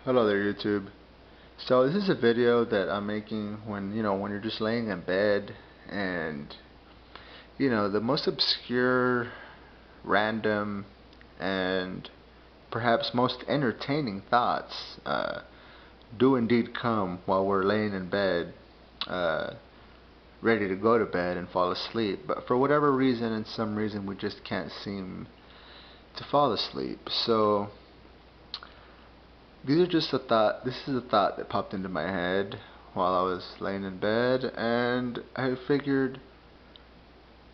Hello there, YouTube. So this is a video that I'm making when you're just laying in bed and the most obscure, random, and perhaps most entertaining thoughts do indeed come while we're laying in bed, uh, ready to go to bed and fall asleep. But for whatever reason, and some reason, we just can't seem to fall asleep. So these are just a thought. This is a thought that popped into my head while I was laying in bed, and I figured,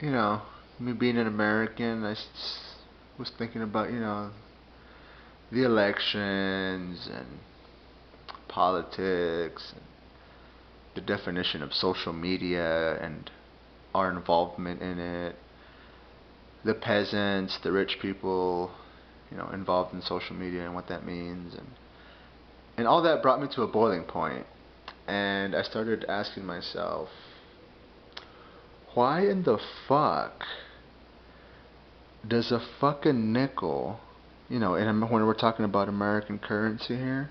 me being an American, was thinking about, the elections and politics, and the definition of social media and our involvement in it, the peasants, the rich people, involved in social media and what that means, and all that brought me to a boiling point, and I started asking myself, why in the fuck does a fucking nickel, and when we're talking about American currency here,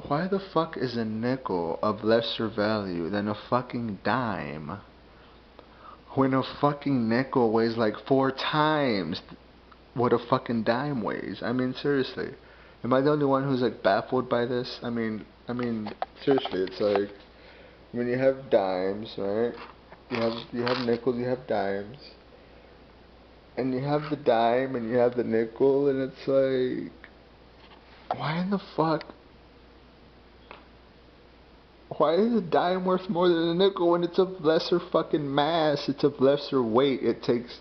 why the fuck is a nickel of lesser value than a fucking dime when a fucking nickel weighs like 4 times what a fucking dime weighs? I mean, seriously. Am I the only one who's like baffled by this? I mean, seriously, it's like when you have dimes, right? You have nickels, you have dimes, and you have the dime and you have the nickel, and it's like, why in the fuck? Why is a dime worth more than a nickel when it's of lesser fucking mass? It's of lesser weight. It takes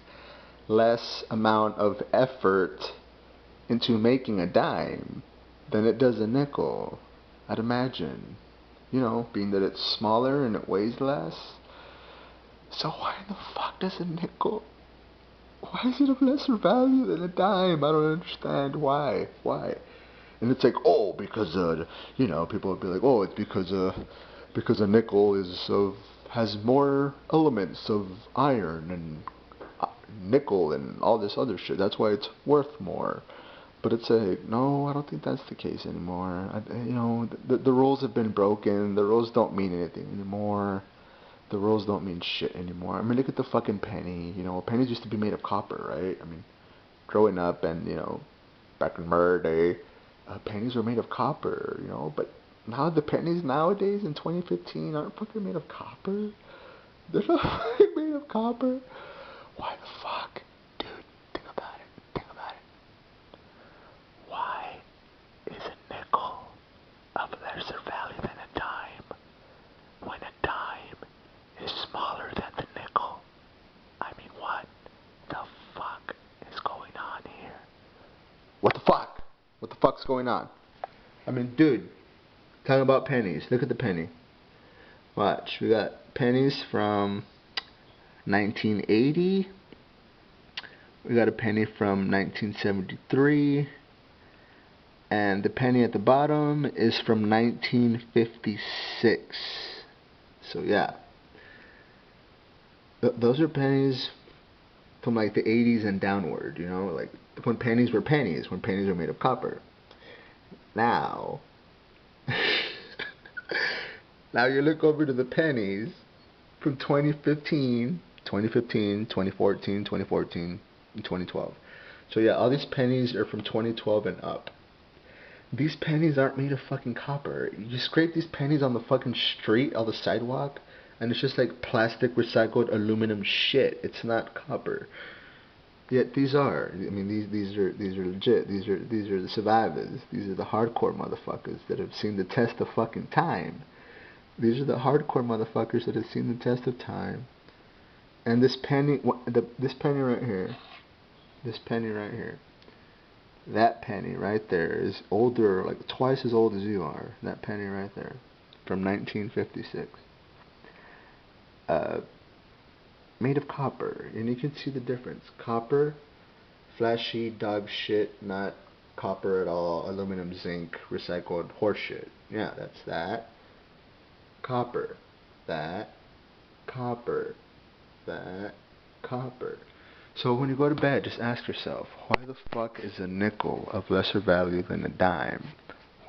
less amount of effort into making a dime than it does a nickel, I'd imagine. Being that it's smaller and it weighs less. So why in the fuck does a nickel, why is it of lesser value than a dime? I don't understand why. Why? And it's like, oh, because people would be like, oh, it's because a nickel has more elements of iron and nickel and all this other shit. That's why it's worth more. But it's like, no, I don't think that's the case anymore. The rules have been broken. The rules don't mean anything anymore. The rules don't mean shit anymore. I mean, look at the fucking penny. Pennies used to be made of copper, right? I mean, growing up and, back in murder day, pennies were made of copper, but now the pennies nowadays in 2015 aren't fucking made of copper. They're not fucking made of copper. Why the fuck? Dude, think about it. Think about it. Why is a nickel of lesser value than a dime when a dime is smaller than the nickel? I mean, what the fuck is going on here? What the fuck? What the fuck's going on? I mean, dude, talking about pennies. Look at the penny. Watch, we got pennies from 1980. We got a penny from 1973. And the penny at the bottom is from 1956. So yeah. Those are pennies from like the 80s and downward, like when pennies were pennies, when pennies were made of copper. Now, now you look over to the pennies from 2015, 2014, and 2012. So yeah, all these pennies are from 2012 and up. These pennies aren't made of fucking copper. You just scrape these pennies on the fucking street, on the sidewalk, and it's just like plastic recycled aluminum shit. It's not copper. Yet these are. I mean, these are legit. These are the survivors. These are the hardcore motherfuckers that have seen the test of fucking time. These are the hardcore motherfuckers that have seen the test of time. And this penny, this penny right here, that penny right there is older, like twice as old as you are. That penny right there, from 1956. Made of copper, and you can see the difference. Copper, flashy dog shit, not copper at all. Aluminum, zinc, recycled horseshit. Yeah, that's that. Copper, that, copper, that, copper. So when you go to bed, just ask yourself, why the fuck is a nickel of lesser value than a dime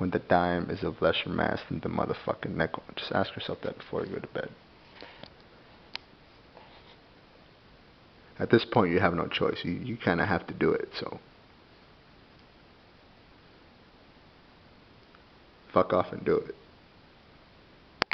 when the dime is of lesser mass than the motherfucking nickel? Just ask yourself that before you go to bed. At this point, you have no choice. You kind of have to do it, so fuck off and do it.